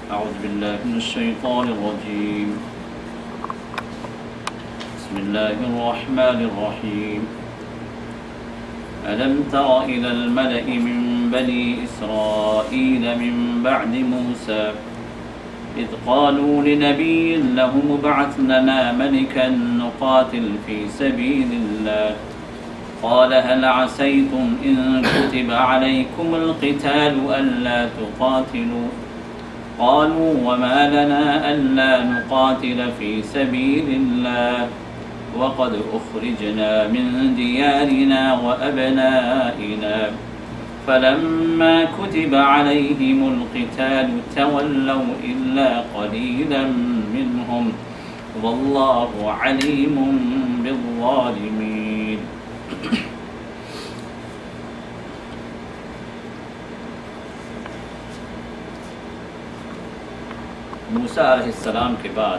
أعوذ بالله من الشيطان الرجيم. بسم الله الرحمن الرحيم. ألم تر إلى الملأ من بني إسرائيل من بعد موسى إذ قالوا لنبي له ابعث لنا ملكا نقاتل في سبيل الله قال هل عسيتم إن كتب عليكم القتال ألا تقاتلوا قالوا وما لنا ألا نقاتل في سبيل الله وقد أخرجنا من ديارنا وأبنائنا فلما كتب عليهم القتال تولوا إلا قليلا منهم والله عليم بالظالمين. موسیٰ علیہ السلام کے بعد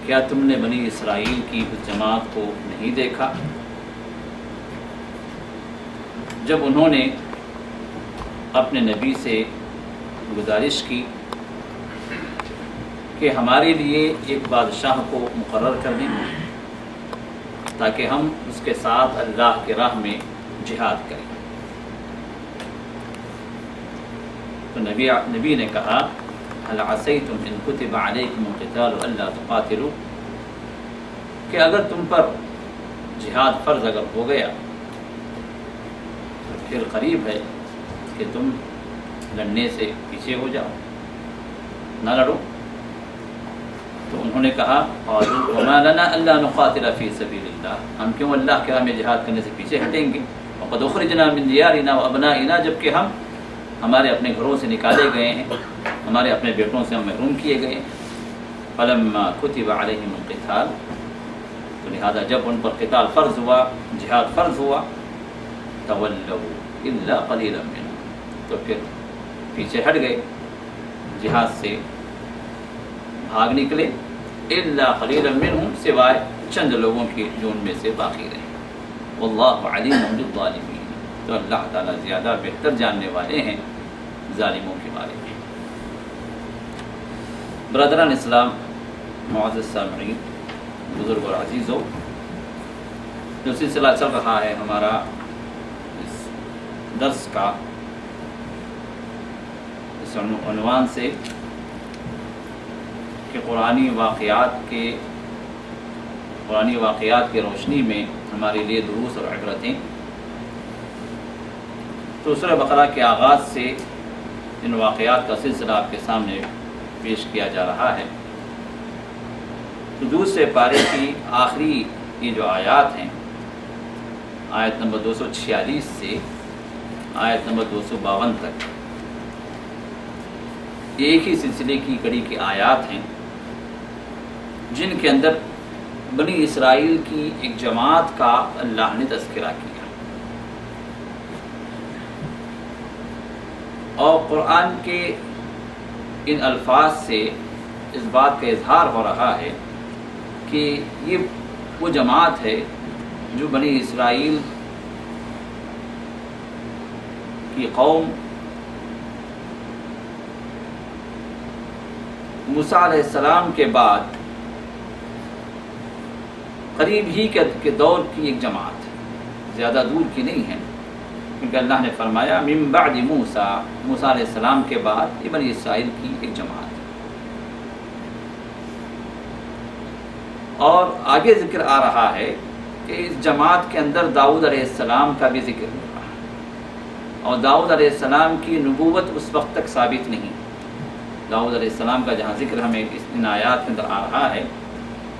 کیا تم نے بنی اسرائیل کی اس جماعت کو نہیں دیکھا جب انہوں نے اپنے نبی سے گزارش کی کہ ہمارے لیے ایک بادشاہ کو مقرر کر دیں تاکہ ہم اس کے ساتھ اللہ کی راہ میں جہاد کریں. تو نبی نے کہا هل عسیتم ان کتب علیکم القتال الا تقاتلوا کہ اگر تم پر جہاد فرض اگر ہو گیا تو پھر قریب ہے کہ تم لڑنے سے پیچھے ہو جاؤ, نہ لڑو. تو انہوں نے کہا وما لنا الا نقاتل فی سبیل اللہ, ہم کیوں اللہ کے راہ میں جہاد کرنے سے پیچھے ہٹیں گے. وقد اخرجنا من دیارنا وابنائنا, جبکہ ہم ہمارے اپنے گھروں سے نکالے گئے ہیں, ہمارے اپنے بیٹوں سے ہم محروم کیے گئے ہیں. فلما کتب علیہم القتال, تو لہذا جب ان پر قتال فرض ہوا, جہاد فرض ہوا, تولوا الا قلیلا منهم, تو پھر پیچھے ہٹ گئے, جہاد سے بھاگ نکلے. الا قلیلا منهم, سوائے چند لوگوں کی جو ان میں سے باقی رہے. واللہ علیم بالظالمین, تو اللہ تعالیٰ زیادہ بہتر جاننے والے ہیں ظالموں کے بارے میں. برادران اسلام, معزز سامعین, بزرگ اور عزیزوں, جو سلسلہ چل رہا ہے ہمارا اس درس کا اس عنوان سے کہ قرآنی واقعات کے روشنی میں ہمارے لیے دروس اور عبرتیں. تو سورہ بقرہ کے آغاز سے ان واقعات کا سلسلہ آپ کے سامنے پیش کیا جا رہا ہے. تو دوسرے پارے کی آخری یہ جو آیات ہیں, آیت نمبر 246 سے آیت نمبر 252 تک, ایک ہی سلسلے کی کڑی کی آیات ہیں جن کے اندر بنی اسرائیل کی ایک جماعت کا اللہ نے تذکرہ کیا, اور قرآن کے ان الفاظ سے اس بات کا اظہار ہو رہا ہے کہ یہ وہ جماعت ہے جو بنی اسرائیل کی قوم موسیٰ علیہ السلام کے بعد قریب ہی کے دور کی ایک جماعت ہے, زیادہ دور کی نہیں ہے, کیونکہ اللہ نے فرمایا من بعد موسیٰ, موسیٰ علیہ السلام کے بعد یہ بنی اسرائیل کی ایک جماعت ہے. اور آگے ذکر آ رہا ہے کہ اس جماعت کے اندر داؤد علیہ السلام کا بھی ذکر ہو رہا ہے, اور داؤد علیہ السلام کی نبوت اس وقت تک ثابت نہیں. داؤد علیہ السلام کا جہاں ذکر ہمیں ان آیات کے اندر آ رہا ہے,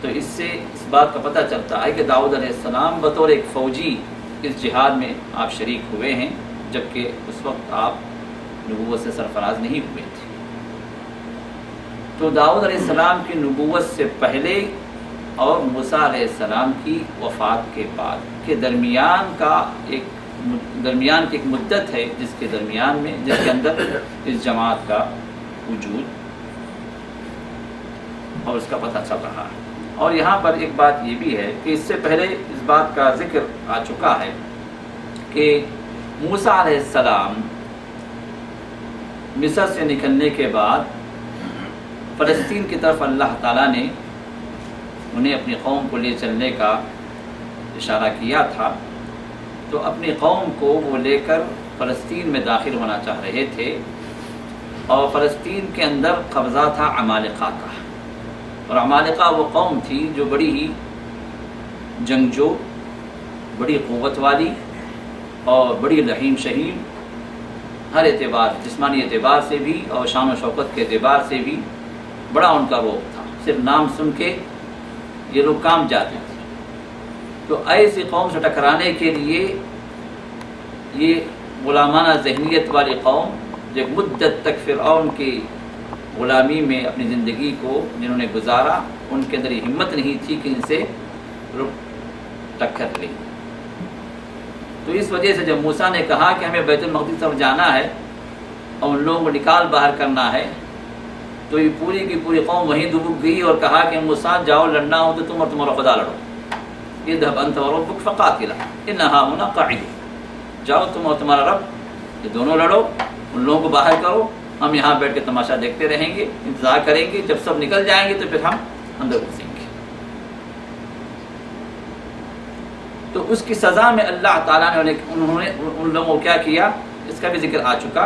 تو اس سے اس بات کا پتہ چلتا ہے کہ داؤد علیہ السلام بطور ایک فوجی اس جہاد میں آپ شریک ہوئے ہیں, جبکہ اس وقت آپ نبوت سے سرفراز نہیں ہوئے تھے. تو داؤد علیہ السلام کی نبوت سے پہلے اور موسیٰ علیہ السلام کی وفات کے بعد کے درمیان کی ایک مدت ہے جس کے اندر اس جماعت کا وجود اور اس کا پتہ چل رہا ہے. اور یہاں پر ایک بات یہ بھی ہے کہ اس سے پہلے اس بات کا ذکر آ چکا ہے کہ موسیٰ علیہ السلام مصر سے نکلنے کے بعد فلسطین کی طرف اللہ تعالیٰ نے انہیں اپنی قوم کو لے چلنے کا اشارہ کیا تھا، تو اپنی قوم کو وہ لے کر فلسطین میں داخل ہونا چاہ رہے تھے، اور فلسطین کے اندر قبضہ تھا عمالقہ کا، اور عمالقہ وہ قوم تھی جو بڑی ہی جنگجو، بڑی قوت والی اور بڑی لحیم شہیم، ہر اعتبار، جسمانی اعتبار سے بھی اور شان و شوکت کے اعتبار سے بھی بڑا ان کا رعب تھا، صرف نام سن کے یہ لوگ کام جاتے تھے۔ تو ایسی قوم سے ٹکرانے کے لیے یہ غلامانہ ذہنیت والی قوم جو ایک مدت تک فرعون کی غلامی میں اپنی زندگی کو جنہوں نے گزارا، ان کے اندر یہ ہمت نہیں تھی کہ ان سے ٹکر لیں۔ تو اس وجہ سے جب موسیٰ نے کہا کہ ہمیں بیت المقدس طرف جانا ہے اور ان لوگوں کو نکال باہر کرنا ہے، تو یہ پوری کی پوری قوم وہیں دبک گئی اور کہا کہ موسیٰ جاؤ، لڑنا ہو تو تم اور تمہارا خدا لڑو، اذهب انت وربك فقاتلا ان هاهنا قاعدون، جاؤ تم اور تمہارا رب یہ دونوں لڑو، ان لوگوں کو باہر کرو، ہم یہاں بیٹھ کے تماشا دیکھتے رہیں گے، انتظار کریں گے، جب سب نکل جائیں گے تو پھر ہم اندر گھسیں گے۔ تو اس کی سزا میں اللہ تعالیٰ نے انہوں نے ان لوگوں کو کیا کیا، اس کا بھی ذکر آ چکا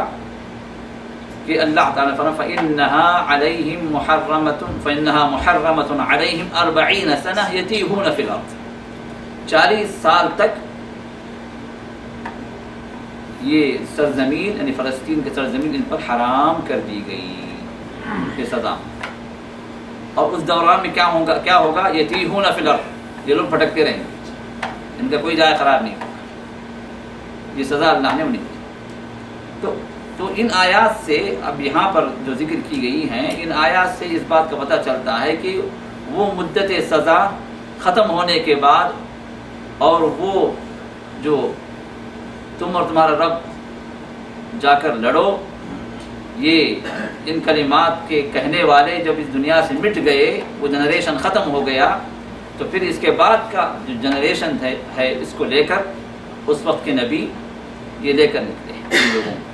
کہ اللہ تعالیٰ نے فرمایا فَإِنَّهَا عَلَيْهِمْ مُحَرَّمَةٌ فَإِنَّهَا مُحَرَّمَةٌ عَلَيْهِمْ 40 سَنَةً يَتِيهُونَ فِي الْأَرْضِ، 40 سال تک یہ سرزمین یعنی فلسطین کی سرزمین ان پر حرام کر دی گئی کی سزا۔ اور اس دوران میں کیا ہوگا یتیہون فی الارض، یہ لوگ بھٹکتے رہیں گے، ان کا کوئی جائے قرار نہیں ہوگا، یہ سزا اللہ نے انہیں دی۔ تو ان آیات سے اب یہاں پر جو ذکر کی گئی ہیں، ان آیات سے اس بات کا پتہ چلتا ہے کہ وہ مدت سزا ختم ہونے کے بعد اور وہ جو تم اور تمہارا رب جا کر لڑو، یہ ان کلمات کے کہنے والے جب اس دنیا سے مٹ گئے، وہ جنریشن ختم ہو گیا، تو پھر اس کے بعد کا جو جنریشن ہے اس کو لے کر اس وقت کے نبی یہ لے کر نکلے ان لوگوں کو۔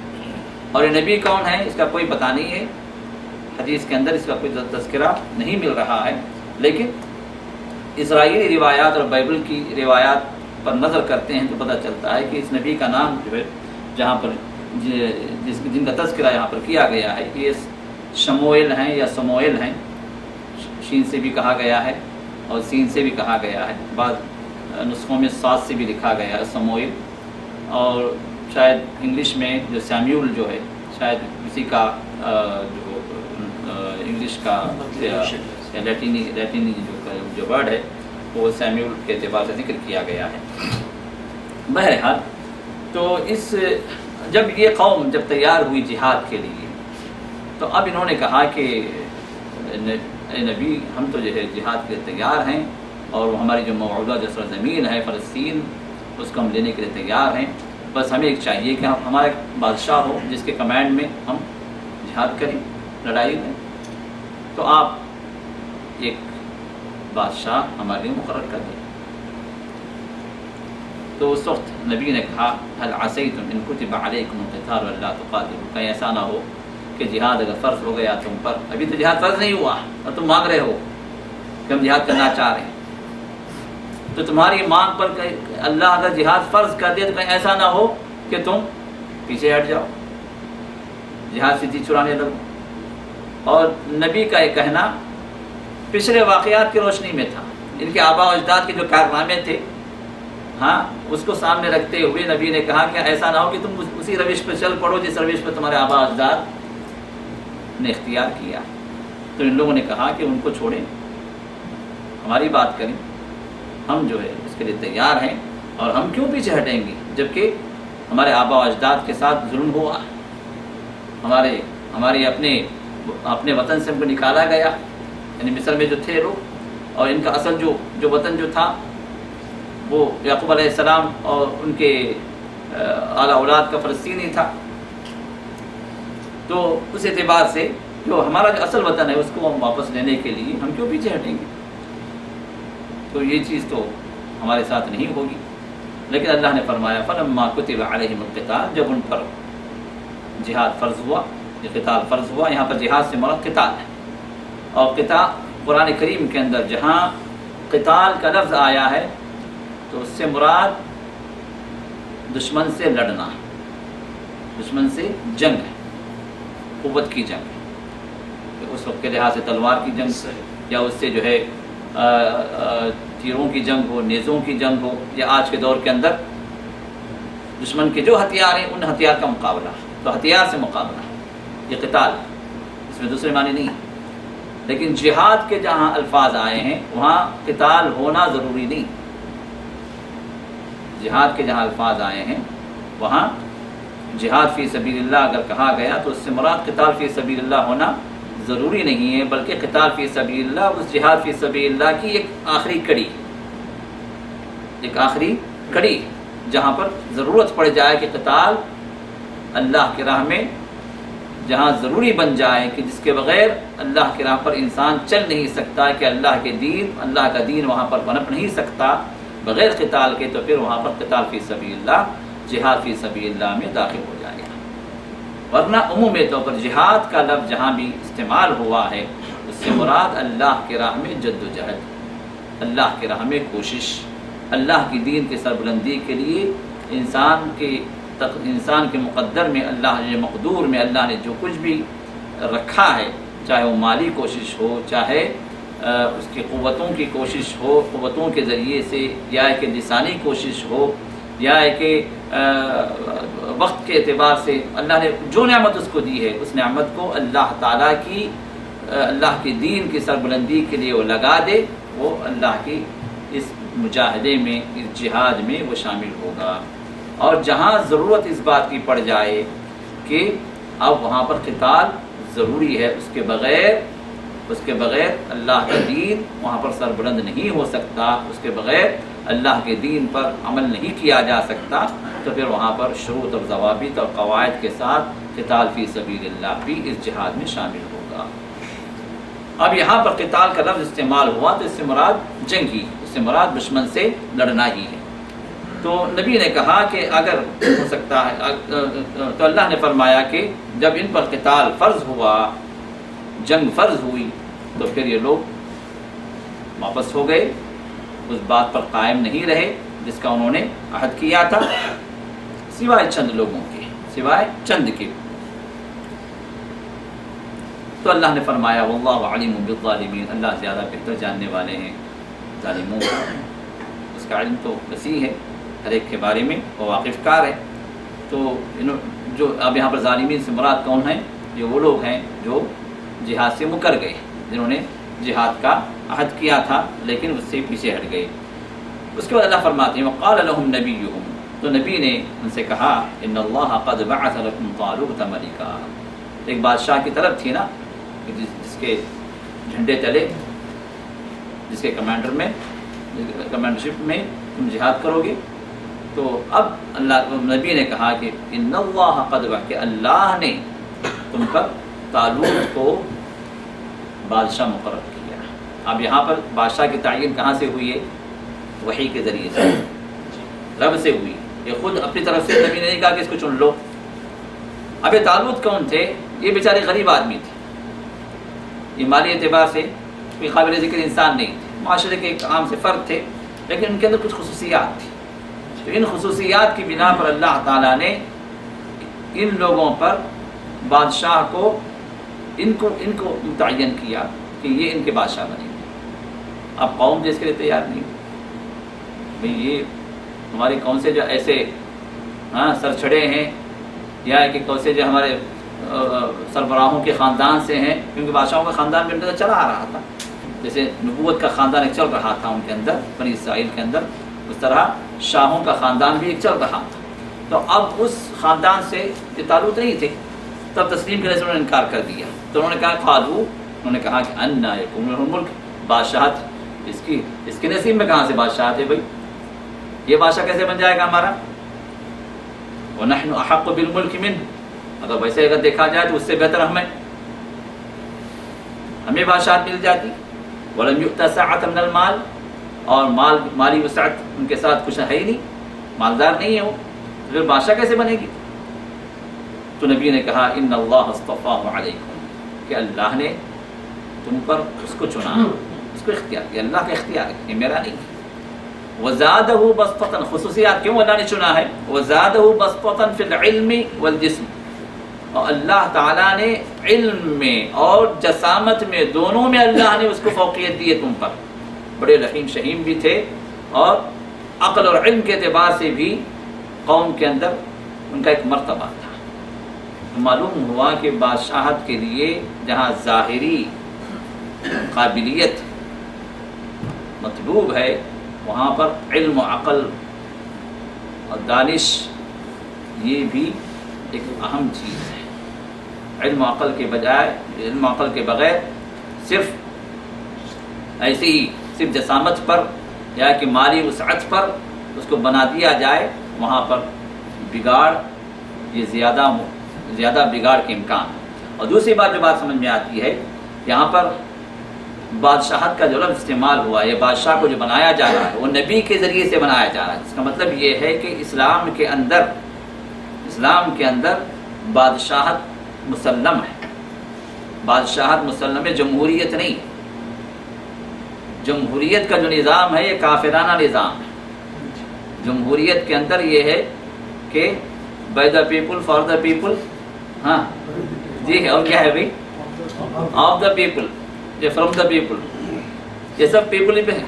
اور یہ نبی کون ہے اس کا کوئی پتہ نہیں ہے، حدیث کے اندر اس کا کوئی تذکرہ نہیں مل رہا ہے، لیکن اسرائیلی روایات اور بائبل کی روایات پر نظر کرتے ہیں تو پتہ چلتا ہے کہ اس نبی کا نام جو ہے جہاں پر جن کا تذکرہ یہاں پر کیا گیا ہے یہ شموئیل ہیں یا سموئیل ہیں، شین سے بھی کہا گیا ہے اور سین سے بھی کہا گیا ہے، بعض نسخوں میں سات سے بھی لکھا گیا ہے سموئیل، اور شاید انگلش میں جو سیمیول جو ہے شاید اسی کا جو انگلش کا لیٹینی جو ورڈ ہے وہ سیمیول کے اعتبار سے ذکر کیا گیا ہے۔ بہرحال تو جب یہ قوم جب تیار ہوئی جہاد کے لیے، تو اب انہوں نے کہا کہ اے نبی ہم تو جو ہے جہاد کے لیے تیار ہیں، اور ہماری جو موعودہ جو سرزمین ہے فلسطین اس کو ہم لینے کے لیے تیار ہیں، بس ہمیں ایک چاہیے کہ ہمارا ایک بادشاہ ہو جس کے کمانڈ میں ہم جہاد کریں، لڑائی میں، تو آپ ایک بادشاہ ہمارے لیے مقرر کر دیں۔ تو اس وقت نبی نے کہا هل عصیتم ان کتب علیکم القتال الا تقاتلوا، کہیں ایسا نہ ہو کہ جہاد اگر فرض ہو گیا تم پر، ابھی تو جہاد فرض نہیں ہوا اور تم مانگ رہے ہو کہ ہم جہاد کرنا چاہ رہے ہیں، تو تمہاری مانگ پر اللہ اگر جہاد فرض کر دے تو کہیں ایسا نہ ہو کہ تم پیچھے ہٹ جاؤ، جہاد سے جی چرانے لگو۔ اور نبی کا یہ کہنا پچھلے واقعات کی روشنی میں تھا، ان کے آباء و اجداد کے جو کارنامے تھے ہاں اس کو سامنے رکھتے ہوئے نبی نے کہا کہ ایسا نہ ہو کہ تم اسی روش پہ چل پڑو جس روش پہ تمہارے آباء و اجداد نے اختیار کیا۔ تو ان لوگوں نے کہا کہ ان کو چھوڑیں، ہماری بات کریں، ہم جو ہے اس کے لیے تیار ہیں، اور ہم کیوں پیچھے ہٹیں گے جبکہ ہمارے آباء و اجداد کے ساتھ ظلم ہوا، ہمارے اپنے وطن سے ہم کو نکالا گیا، یعنی مصر میں جو تھے لوگ، اور ان کا اصل جو وطن جو تھا وہ یعقوب علیہ السلام اور ان کے اعلیٰ اولاد کا فلسطینی تھا، تو اس اعتبار سے جو ہمارا جو اصل وطن ہے اس کو ہم واپس لینے کے لیے ہم کیوں پیچھے ہٹیں گے؟ تو یہ چیز تو ہمارے ساتھ نہیں ہوگی۔ لیکن اللہ نے فرمایا فلما کتب علیہم القتال، جب ان پر جہاد فرض ہوا، یہ قتال فرض ہوا. یہاں پر جہاد سے مراد قتال ہے. اور قتال قرآن کریم کے اندر جہاں قتال کا لفظ آیا ہے تو اس سے مراد دشمن سے لڑنا، دشمن سے جنگ ہے، قوت کی جنگ ہے. اس وقت کے لحاظ سے تلوار کی جنگ یا اس سے جو ہے تیروں کی جنگ ہو، نیزوں کی جنگ ہو، یا آج کے دور کے اندر دشمن کے جو ہتھیار ہیں ان ہتھیار کا مقابلہ. تو ہتھیار سے مقابلہ یہ قتال، اس میں دوسرے معنی نہیں. لیکن جہاد کے جہاں الفاظ آئے ہیں وہاں قتال ہونا ضروری نہیں. جہاد کے جہاں الفاظ آئے ہیں وہاں جہاد فی سبیل اللہ اگر کہا گیا تو اس سے مراد قتال فی سبیل اللہ ہونا ضروری نہیں ہے، بلکہ قتال فی سبیل اللہ اس جہاد فی سبیل اللہ کی ایک آخری کڑی، ایک آخری کڑی جہاں پر ضرورت پڑ جائے کہ قتال اللہ کی راہ میں جہاں ضروری بن جائے کہ جس کے بغیر اللہ کی راہ پر انسان چل نہیں سکتا، کہ اللہ کا دین وہاں پر پنپ نہیں سکتا بغیر قتال کے، تو پھر وہاں پر قتال فی سبیل اللہ، جہاد فی سبیل اللہ میں داخل ہو جائے گا. ورنہ عمومی طور پر جہاد کا لفظ جہاں بھی استعمال ہوا ہے اس سے مراد اللہ کی راہ میں جد و جہد، اللہ کی راہ میں کوشش، اللہ کی دین کی سربلندی کے لیے انسان کے مقدر میں، اللہ نے مقدور میں اللہ نے جو کچھ بھی رکھا ہے، چاہے وہ مالی کوشش ہو، چاہے اس کی قوتوں کی کوشش ہو، قوتوں کے ذریعے سے، یا کہ لسانی کوشش ہو، یا کہ وقت کے اعتبار سے اللہ نے جو نعمت اس کو دی ہے اس نعمت کو اللہ تعالیٰ کی، اللہ کے دین کی سربلندی کے لیے وہ لگا دے، وہ اللہ کی اس مجاہدے میں، اس جہاد میں وہ شامل ہوگا. اور جہاں ضرورت اس بات کی پڑ جائے کہ اب وہاں پر قتال ضروری ہے، اس کے بغیر اللہ کا دین وہاں پر سربلند نہیں ہو سکتا، اس کے بغیر اللہ کے دین پر عمل نہیں کیا جا سکتا، تو پھر وہاں پر شروط اور ضوابط اور قواعد کے ساتھ قتال فی سبیل اللہ بھی اس جہاد میں شامل ہوگا. اب یہاں پر قتال کا لفظ استعمال ہوا تو اس سے مراد جنگ ہی، اس سے مراد دشمن سے لڑنا ہی ہے. تو نبی نے کہا کہ اگر ہو سکتا ہے تو اللہ نے فرمایا کہ جب ان پر قتال فرض ہوا، جنگ فرض ہوئی، تو پھر یہ لوگ واپس ہو گئے، اس بات پر قائم نہیں رہے جس کا انہوں نے عہد کیا تھا، سوائے چند لوگوں کے، سوائے چند کے. تو اللہ نے فرمایا واللہ علیم بالظالمین، اللہ زیادہ بہتر جاننے والے ہیں ظالموں کو. اس کا علم تو وسیع ہے، ہر ایک کے بارے میں وہ واقف کار ہے. تو جو اب یہاں پر ظالمین سے مراد کون ہیں؟ یہ وہ لوگ ہیں جو جہاد سے مکر گئے، جنہوں نے جہاد کا عہد کیا تھا لیکن اس سے پیچھے ہٹ گئے. اس کے بعد اللہ فرماتے ہیں وقال لهم نبیہم، تو نبی نے ان سے کہا ان اللہ قد بعث لکم طالوت ملکا. ایک بادشاہ کی طلب تھی نا، جس کے جھنڈے تلے، جس کے کمانڈرشپ میں تم جہاد کرو گے. تو اب اللہ نبی نے کہا کہ ان اللہ قد بعث، کہ اللہ نے تم پر طالوت کو بادشاہ مقرر کیا. اب یہاں پر بادشاہ کی تعین کہاں سے ہوئی ہے؟ وحی کے ذریعے سے، رب سے ہوئی. یہ خود اپنی طرف سے نبی نے نہیں کہا کہ اس کو چن لو. اب یہ طالوت کون تھے؟ یہ بیچارے غریب آدمی تھے، یہ مالی اعتبار سے کوئی قابل ذکر انسان نہیں تھے، معاشرے کے ایک عام سے فرد تھے، لیکن ان کے اندر کچھ خصوصیات تھیں. تو ان خصوصیات کی بنا پر اللہ تعالیٰ نے ان لوگوں پر بادشاہ کو ان کو متعین کیا کہ یہ ان کے بادشاہ بنیں گے. اب قوم جس کے لیے تیار نہیں، بھئی یہ ہماری کون سے جو ایسے سر چڑھے ہیں، یا کہ کون سے جو ہمارے سربراہوں کے خاندان سے ہیں، کیونکہ بادشاہوں کا خاندان بھی ان کے اندر چلا آ رہا تھا، جیسے نبوت کا خاندان ایک چل رہا تھا ان کے اندر، بنی اسرائیل کے اندر، اس طرح شاہوں کا خاندان بھی ایک چل رہا تھا. تو اب اس خاندان سے یہ طالوت نہیں تھے، تب تسلیم کرنے سے انہوں نے انکار کر دیا. تو انہوں نے کہا قالو، انہوں نے کہا کہ انا یکون لہ الملک، بادشاہت اس کے نصیب میں کہاں سے بادشاہت ہے بھائی؟ یہ بادشاہ کیسے بن جائے گا ہمارا؟ وَنَحْنُ أَحَقُّ بِالْمُلْكِ مِنْهُ، اگر ویسے اگر دیکھا جائے تو اس سے بہتر ہمیں بادشاہت مل جاتی. وَلَمْ يُؤْتَ سَعَةً مِنَ الْمَالِ، اور مالی وسعت ان کے ساتھ کچھ ہے ہی نہیں، مالدار نہیں ہے وہ، پھر بادشاہ کیسے بنے گی؟ تو نبی نے کہا ان اللہ اصطفاہ علیکم، کہ اللہ نے تم پر اس کو چنا، اس کو اختیار کیا، اللہ کا اختیار ہے، یہ میرا نہیں ہے۔ وزادہ بسطۃ، خصوصیات کیوں اللہ نے چنا ہے، وزادہ بسطۃ فی العلم والجسم، اور اللہ تعالیٰ نے علم میں اور جسامت میں دونوں میں اللہ نے اس کو فوقیت دی ہے تم پر، بڑے رحیم شہیم بھی تھے، اور عقل اور علم کے اعتبار سے بھی قوم کے اندر ان کا ایک مرتبہ تھا۔ معلوم ہوا کہ بادشاہت کے لیے جہاں ظاہری قابلیت مطلوب ہے، وہاں پر علم و عقل اور دانش یہ بھی ایک اہم چیز ہے۔ علم و عقل کے بجائے، علم و عقل کے بغیر صرف ایسے ہی صرف جسامت پر یا کہ مالی وسعت پر اس کو بنا دیا جائے، وہاں پر بگاڑ، یہ زیادہ بگاڑ کے امکان ہے۔ اور دوسری بات جو بات سمجھ میں آتی ہے، یہاں پر بادشاہت کا جو لفظ استعمال ہوا، یہ بادشاہ کو جو بنایا جا رہا ہے وہ نبی کے ذریعے سے بنایا جا رہا ہے۔ اس کا مطلب یہ ہے کہ اسلام کے اندر بادشاہت مسلم ہے، بادشاہت مسلم ہے، جمہوریت نہیں ہے۔ جمہوریت کا جو نظام ہے یہ کافرانہ نظام ہے۔ جمہوریت کے اندر یہ ہے کہ by the people for the people, ہاں جی، اور کیا ہے بھائی، آف دا پیپل، یہ فرام دا پیپل، یہ سب پیپل ہی پہ ہے،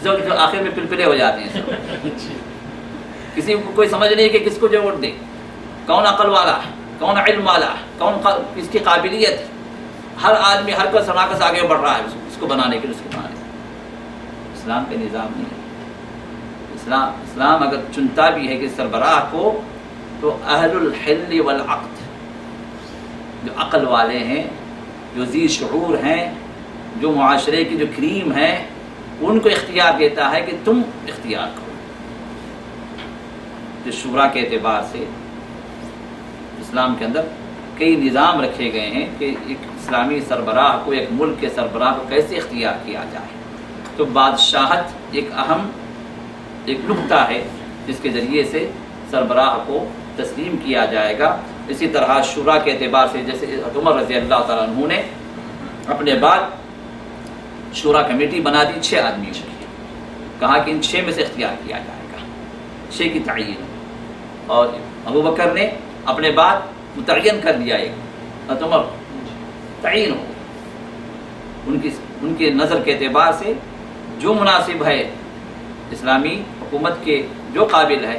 جو آخر میں پلپلے ہو جاتے ہیں سب۔ کسی کو کوئی سمجھ نہیں کہ کس کو جو ووٹ دے، کون عقل والا ہے، کون علم والا ہے، کون کس کی قابلیت ہے۔ ہر آدمی ہر کوئی سناکس آگے بڑھ رہا ہے اس کو بنانے کے لیے، اس کو بنانے کے لیے۔ اسلام کا نظام نہیں ہے۔ اسلام اگر چنتا بھی ہے کہ سربراہ کو، تو اہل الحل والعقد، جو عقل والے ہیں، جو ذی شعور ہیں، جو معاشرے کی جو کریم ہیں، ان کو اختیار دیتا ہے کہ تم اختیار کرو۔ جو شورا کے اعتبار سے اسلام کے اندر کئی نظام رکھے گئے ہیں کہ ایک اسلامی سربراہ کو، ایک ملک کے سربراہ کو کیسے اختیار کیا جائے۔ تو بادشاہت ایک اہم ایک نقطہ ہے جس کے ذریعے سے سربراہ کو تسلیم کیا جائے گا۔ اسی طرح شورا کے اعتبار سے جیسے عمر رضی اللہ تعالیٰ عنہ نے اپنے بعد شورا کمیٹی بنا دی 6 آدمیوں کی، کہا کہ ان 6 میں سے اختیار کیا جائے گا، 6 کی تعین۔ اور ابو بکر نے اپنے بعد متعین کر دیا ایک، اور عمر تعین ہو، ان کی نظر کے اعتبار سے جو مناسب ہے، اسلامی حکومت کے جو قابل ہے،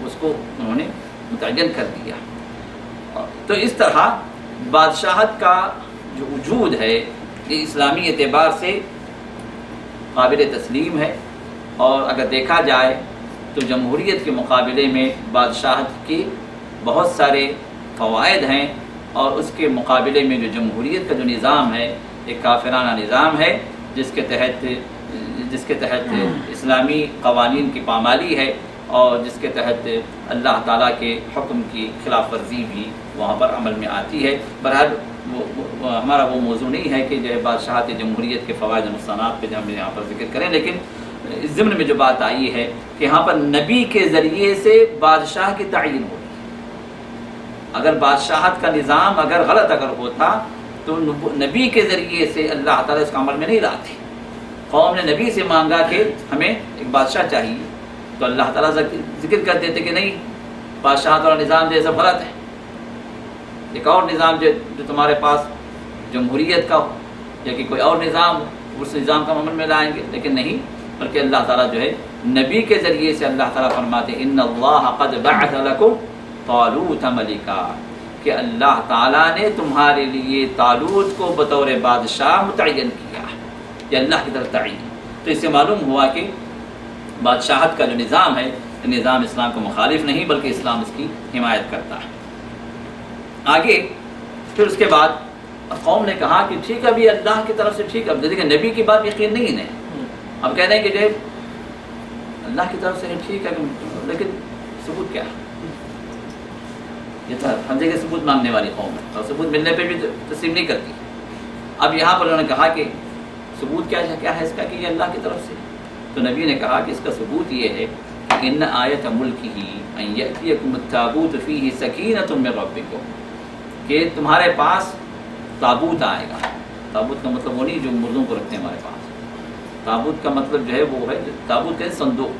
اس کو انہوں نے متعین کر دیا۔ تو اس طرح بادشاہت کا جو وجود ہے یہ اسلامی اعتبار سے قابل تسلیم ہے۔ اور اگر دیکھا جائے تو جمہوریت کے مقابلے میں بادشاہت کے بہت سارے فوائد ہیں، اور اس کے مقابلے میں جو جمہوریت کا جو نظام ہے ایک کافرانہ نظام ہے، جس کے تحت اسلامی قوانین کی پامالی ہے، اور جس کے تحت اللہ تعالیٰ کے حکم کی خلاف ورزی بھی وہاں پر عمل میں آتی ہے۔ بہرحال ہمارا وہ موضوع نہیں ہے کہ جو ہے بادشاہت جمہوریت کے فوائد و نقصانات پہ ہم یہاں پر ذکر کریں، لیکن اس ضمن میں جو بات آئی ہے کہ یہاں پر نبی کے ذریعے سے بادشاہ کی تعین ہوئی۔ اگر بادشاہت کا نظام اگر غلط اگر ہوتا تو نبی کے ذریعے سے اللہ تعالیٰ اس کا عمل میں نہیں لاتے۔ قوم نے نبی سے مانگا کہ ہمیں ایک بادشاہ چاہیے، تو اللہ تعالیٰ ذکر کر دیتے کہ نہیں، بادشاہت والا نظام جو سب غلط ہے، ایک اور نظام جو تمہارے پاس جمہوریت کا ہو یا کہ کوئی اور نظام ہو، اس نظام کا عمل میں لائیں گے۔ لیکن نہیں، بلکہ اللہ تعالیٰ جو ہے نبی کے ذریعے سے اللہ تعالیٰ فرماتے ان اللہ قد بعث لکم طالوت ملکا، کہ اللہ تعالیٰ نے تمہارے لیے طالوت کو بطور بادشاہ متعین کیا، یہ اللہ کی طرف تعین۔ تو اس سے معلوم ہوا کہ بادشاہت کا جو نظام ہے، نظام اسلام کو مخالف نہیں بلکہ اسلام اس کی حمایت کرتا ہے۔ آگے پھر اس کے بعد قوم نے کہا کہ ٹھیک ہے ابھی اللہ کی طرف سے ٹھیک ہے، اب دیکھیں نبی کی بات یقین نہیں ہے، اب کہہ رہے ہیں کہ جو اللہ کی طرف سے ہے ٹھیک ہے، لیکن ثبوت کیا ہے؟ یہ تو ہر جگہ ثبوت مانگنے والی قوم ہے، اور ثبوت ملنے پہ بھی تسلیم نہیں کرتی۔ اب یہاں پر انہوں نے کہا کہ ثبوت کیا ہے اس کا کہ یہ اللہ کی طرف سے، تو نبی نے کہا کہ اس کا ثبوت یہ ہے کہ ان آیت ملک ہی ان یأتیکم التابوت فیہ سکینۃ من ربکم، کہ تمہارے پاس تابوت آئے گا. تابوت کا مطلب وہ نہیں جو مردوں کو رکھتے ہیں ہمارے پاس. تابوت کا مطلب جو ہے وہ ہے، تابوت کہتے ہیں صندوق،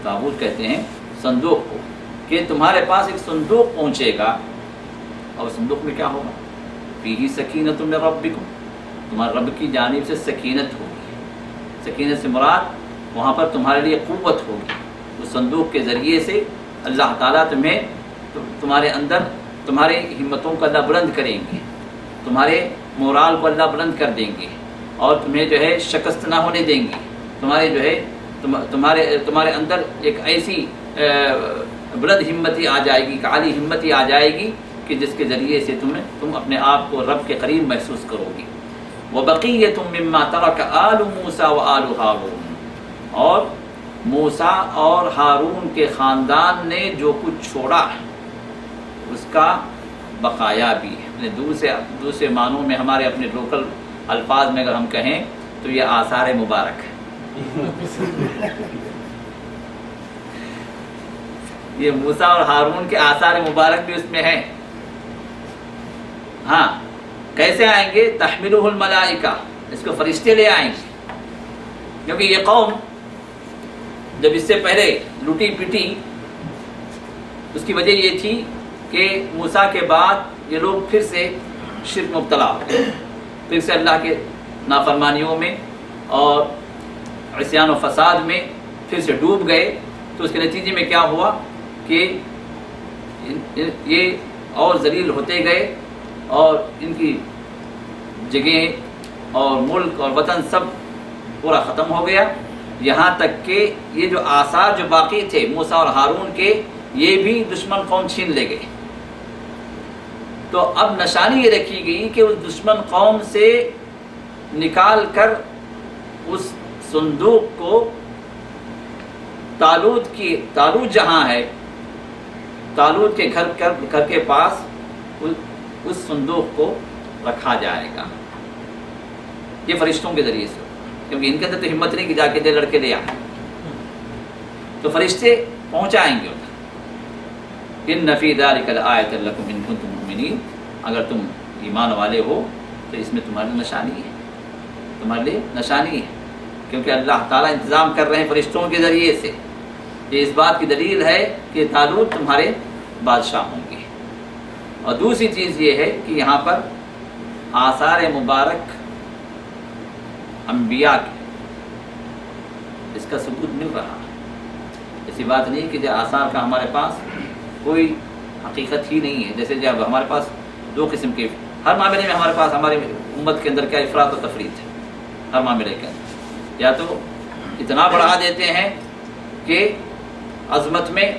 تابوت کہتے ہیں صندوق کو، کہ تمہارے پاس ایک صندوق پہنچے گا. اور صندوق میں کیا ہوگا؟ فیہ سکینۃ من ربکم، تمہارے رب کی جانب سے سکینت ہوگی. سکینت سے مراد وہاں پر تمہارے لیے قوت ہوگی. اس صندوق کے ذریعے سے اللہ تعالیٰ تمہیں، تمہارے اندر تمہاری ہمتوں کو اللہ بلند کریں گے، تمہارے مورال کو اللہ بلند کر دیں گے، اور تمہیں جو ہے شکست نہ ہونے دیں گے. تمہارے جو ہے تمہارے اندر ایک ایسی بلند ہمتی آ جائے گی، عالی ہمتی آ جائے گی کہ جس کے ذریعے سے تم اپنے آپ کو رب کے قریب محسوس کرو گی. وَبَقِيَّةٌ مِّمَّا تَرَكَ آلُ مُوسَىٰ وَآلُ ہارون، اور موسیٰ اور ہارون کے خاندان نے جو کچھ چھوڑا اس کا بقایا بھی ہے. دوسرے معنوں میں ہمارے اپنے لوکل الفاظ میں اگر ہم کہیں تو یہ آثار مبارک ہے. یہ موسیٰ اور ہارون کے آثار مبارک بھی اس میں ہیں. ہاں، کیسے آئیں گے؟ تحملہ الملائکہ، اس کو فرشتے لے آئیں گے. کیونکہ یہ قوم جب اس سے پہلے لوٹی پٹی، اس کی وجہ یہ تھی کہ موسیٰ کے بعد یہ لوگ پھر سے شرک مبتلا ہو گئے، پھر سے اللہ کے نافرمانیوں میں اور عصیان و فساد میں پھر سے ڈوب گئے. تو اس کے نتیجے میں کیا ہوا کہ یہ اور ذلیل ہوتے گئے، اور ان کی جگہیں اور ملک اور وطن سب پورا ختم ہو گیا. یہاں تک کہ یہ جو آثار جو باقی تھے موسیٰ اور ہارون کے، یہ بھی دشمن قوم چھین لے گئے. تو اب نشانی یہ رکھی گئی کہ اس دشمن قوم سے نکال کر اس صندوق کو طالوت جہاں ہے، طالوت کے گھر کے پاس اس صندوق کو رکھا جائے گا. یہ فرشتوں کے ذریعے سے، کیونکہ ان کے اندر تو ہمت نہیں کہ جا کے دے لڑکے لے آئیں، تو فرشتے پہنچائیں گے ادھر. ان فی ذلک لآیۃ لکم ان کنتم مؤمنین، اگر تم ایمان والے ہو تو اس میں تمہاری نشانی ہے، تمہارے لیے نشانی ہے. کیونکہ اللہ تعالیٰ انتظام کر رہے ہیں فرشتوں کے ذریعے سے. یہ اس بات کی دلیل ہے کہ طالوت تمہارے بادشاہ ہوں گے. اور دوسری چیز یہ ہے کہ یہاں پر آثار مبارک انبیاء کے، اس کا ثبوت مل رہا ہے. ایسی بات نہیں کہ جو آثار کا ہمارے پاس کوئی حقیقت ہی نہیں ہے. جیسے جب ہمارے پاس دو قسم کے، ہر معاملے میں ہمارے پاس ہماری امت کے اندر کیا افراط و تفریط ہے. ہر معاملے کے اندر یا تو اتنا بڑھا دیتے ہیں کہ عظمت میں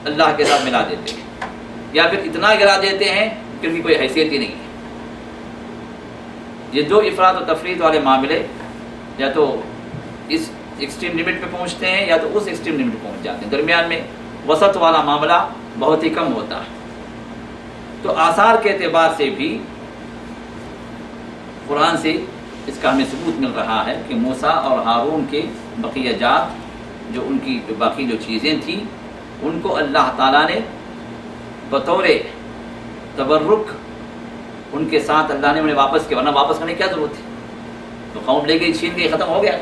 اللہ کے ساتھ ملا دیتے ہیں، یا پھر اتنا گرا دیتے ہیں کہ ان کی کوئی حیثیت ہی نہیں ہے. یہ دو افراط و تفریط والے معاملے یا تو اس ایکسٹریم لمٹ پہ پہنچتے ہیں یا تو اس ایکسٹریم لمٹ پہ پہنچ جاتے ہیں. درمیان میں وسط والا معاملہ بہت ہی کم ہوتا ہے. تو آثار کے اعتبار سے بھی قرآن سے اس کا ہمیں ثبوت مل رہا ہے کہ موسیٰ اور ہارون کے بقیہ جات، جو ان کی باقی جو چیزیں تھیں، ان کو اللہ تعالیٰ نے بطور تبرک ان کے ساتھ اللہ نے انہیں واپس کیا. ورنہ واپس کرنے کی کیا ضرورت تھی؟ تو قوم لے گئی، چھین گئی، ختم ہو گیا.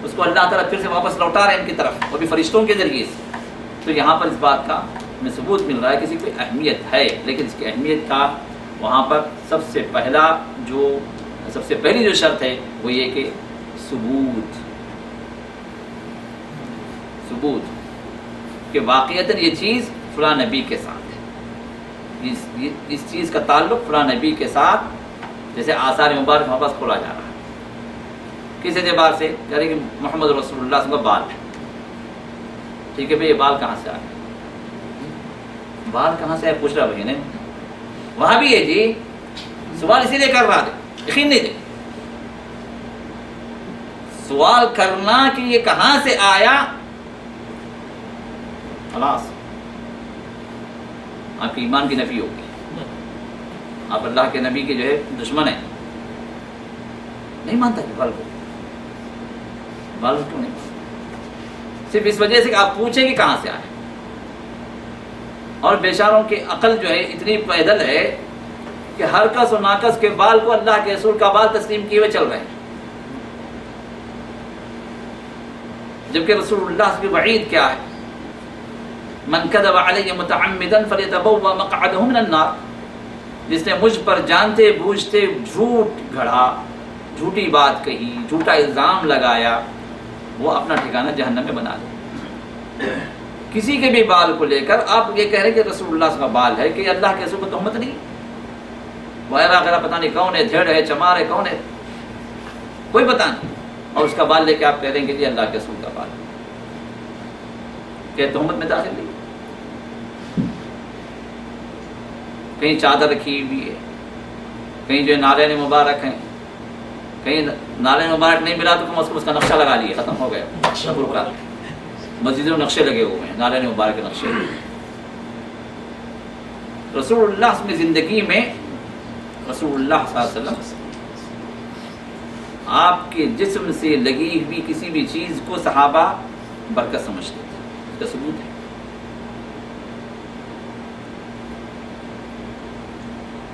اس کو اللہ تعالیٰ پھر سے واپس لوٹا رہے ہیں ان کی طرف، وہ بھی فرشتوں کے ذریعے سے. تو یہاں پر اس بات کا ہمیں ثبوت مل رہا ہے کہ کسی کوئی اہمیت ہے، لیکن اس کی اہمیت کا وہاں پر سب سے پہلی جو شرط ہے وہ یہ کہ ثبوت کہ واقعتاً یہ چیز فلاں نبی کے ساتھ ہے، اس چیز کا تعلق فلاں نبی کے ساتھ. جیسے آثار مبارک ہمارے پاس کھولا جا رہا ہے، کس اعتبار سے؟ کہہ رہے کہ محمد رسول اللہ صلی اللہ علیہ وسلم کا بال ہے. ٹھیک ہے بھائی، یہ بال کہاں سے آئے؟ بال کہاں سے آئے پوچھ رہا بھائی نے. وہاں بھی ہے جی، سوال اسی لیے کر رہا تھا، یقین نہیں تھے. سوال کرنا کہ یہ کہاں سے آیا، خلاص آپ کی ایمان کی نفی ہوگی. آپ اللہ کے نبی کے جو ہے دشمن ہیں. نہیں مانتا کہ بال کیوں نہیں؟ صرف اس وجہ سے کہ آپ پوچھیں کہ کہاں سے آئے. اور بیچاروں کی عقل جو ہے اتنی پیدل ہے کہ ہر کس و ناکس کے بال کو اللہ کے رسول کا بال تسلیم کیے ہوئے چل رہے ہیں، جبکہ رسول اللہ کی وعید کیا ہے؟ من کذب علی متعمدا فلیتبوأ مقعدہ من النار، جس نے مجھ پر جانتے بوجھتے جھوٹ گھڑا، جھوٹی بات کہی، جھوٹا الزام لگایا، وہ اپنا ٹھکانہ جہنم میں بنا لے۔ کسی کے بھی بال کو لے کر آپ یہ کہہ رہے کہ رسول اللہ کا بال ہے، کہ اللہ کے رسول کو تہمت نہیں، وغیرہ وغیرہ، پتہ نہیں کون ہے، دھیڑ ہے، چمار ہے، کون ہے، کوئی پتہ نہیں، اور اس کا بال لے کے آپ کہہ رہے ہیں کہ یہ اللہ کے رسول کا بال ہے، کہ تہمت میں داخل نہیں۔ کہیں چادر رکھی ہوئی ہے، کہیں جو نالین مبارک ہیں، کہیں نالین مبارک نہیں ملا تو کم از کم اس کا نقشہ لگا لیے، ختم ہو گیا۔ مسجدوں میں نقشے لگے ہوئے ہیں، نالین مبارک کے نقشے۔ رسول اللہ کی زندگی میں رسول اللہ صلی اللہ علیہ وسلم آپ کے جسم سے لگی ہوئی کسی بھی چیز کو صحابہ برکت سمجھتے تھے، اس کا ثبوت ہے۔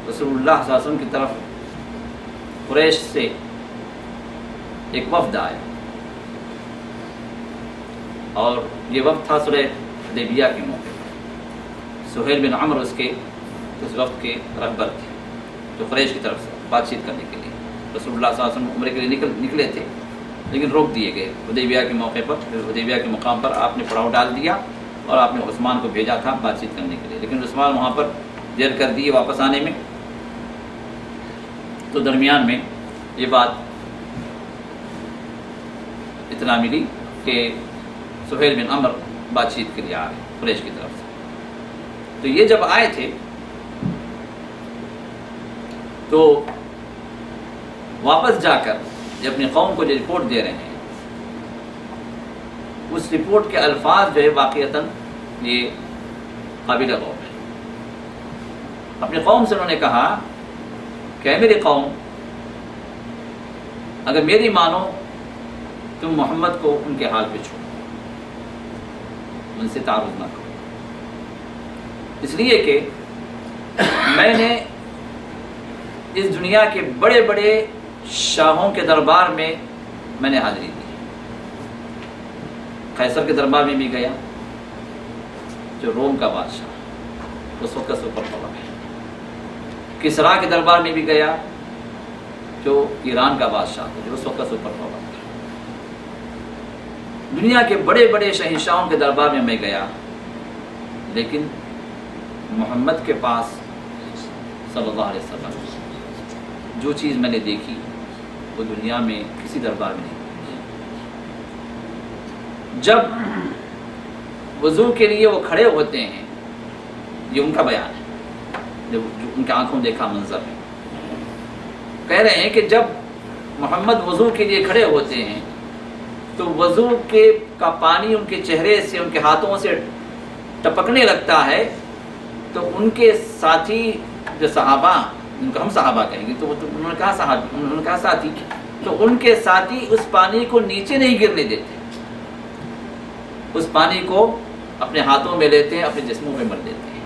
رسول اللہ صلی اللہ علیہ وسلم کی طرف قریش سے ایک وفد آیا، اور یہ وفد تھا صلح حدیبیہ کے موقع پر۔ سہیل بن عمرو اس وفد کے رہبر تھے، جو قریش کی طرف سے بات چیت کرنے کے لیے رسول اللہ صلی اللہ علیہ وسلم عمرے کے لیے نکلے تھے، لیکن روک دیے گئے حدیبیہ کے موقع پر۔ حدیبیہ کے مقام پر آپ نے پڑاؤ ڈال دیا، اور آپ نے عثمان کو بھیجا تھا بات چیت کرنے کے لیے، لیکن عثمان وہاں پر دیر کر دیے واپس آنے میں۔ تو درمیان میں یہ بات اطلاع ملی کہ سہیل بن عمرو بات چیت کے لیے آ رہے قریش کی طرف سے۔ تو یہ جب آئے تھے تو واپس جا کر جب اپنی قوم کو جو رپورٹ دے رہے ہیں، اس رپورٹ کے الفاظ جو ہے واقعتاً یہ قابل غور ہے۔ اپنی قوم سے انہوں نے کہا کہ اے میری قوم، اگر میری مانو تم محمد کو ان کے حال پہ چھوڑو، ان سے تعارض نہ کرو، اس لیے کہ میں نے اس دنیا کے بڑے بڑے شاہوں کے دربار میں نے حاضری دی، قیصر کے دربار میں بھی گیا جو روم کا بادشاہ اس وقت کا سپر پاور ہے، کسرا کے دربار میں بھی گیا جو ایران کا بادشاہ تھا، جو اس وقت کا سپر پاور تھا، دنیا کے بڑے بڑے شہنشاہوں کے دربار میں گیا، لیکن محمد کے پاس صلی اللہ علیہ وسلم جو چیز میں نے دیکھی وہ دنیا میں کسی دربار میں نہیں۔ جب وضو کے لیے وہ کھڑے ہوتے ہیں، یہ ان کا بیان ہے، جو ان کے آنکھوں دیکھا منظر ہے، کہہ رہے ہیں کہ جب محمد وضو کے لیے کھڑے ہوتے ہیں تو وضو کا پانی ان کے چہرے سے، ان کے ہاتھوں سے ٹپکنے لگتا ہے، تو ان کے ساتھی جو صحابہ، ان کو ہم صحابہ کہیں گے، تو انہوں نے کہا صحابی، انہوں نے کہا ساتھی، تو ان کے ساتھی اس پانی کو نیچے نہیں گرنے دیتے، اس پانی کو اپنے ہاتھوں میں لیتے ہیں، اپنے جسموں میں مل دیتے ہیں،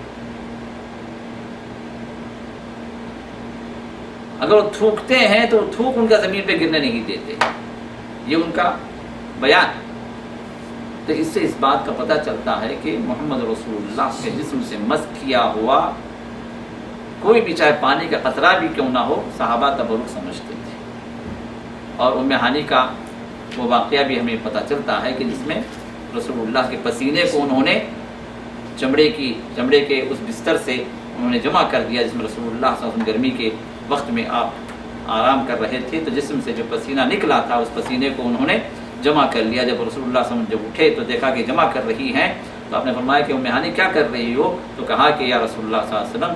اگر وہ تھوکتے ہیں تو تھوک ان کا زمین پہ گرنے نہیں دیتے، یہ ان کا بیان۔ تو اس سے اس بات کا پتہ چلتا ہے کہ محمد رسول اللہ کے جسم سے مس کیا ہوا کوئی بھی چاہے پانی کا قطرہ بھی کیوں نہ ہو، صحابہ تبرک سمجھتے تھے۔ اور ام ہانی کا وہ واقعہ بھی ہمیں پتہ چلتا ہے کہ جس میں رسول اللہ کے پسینے کو انہوں نے چمڑے کے اس بستر سے انہوں نے جمع کر دیا، جس میں رسول اللہ صلی اللہ علیہ وسلم گرمی کے وقت میں آپ آرام کر رہے تھے، تو جسم سے جو پسینہ نکلا تھا اس پسینے کو انہوں نے جمع کر لیا۔ جب رسول اللہ صلی اللہ علیہ وسلم جب اٹھے تو دیکھا کہ جمع کر رہی ہیں، تو آپ نے فرمایا کہ ام ہانی کیا کر رہی ہو؟ تو کہا کہ یا رسول اللہ صلی اللہ علیہ وسلم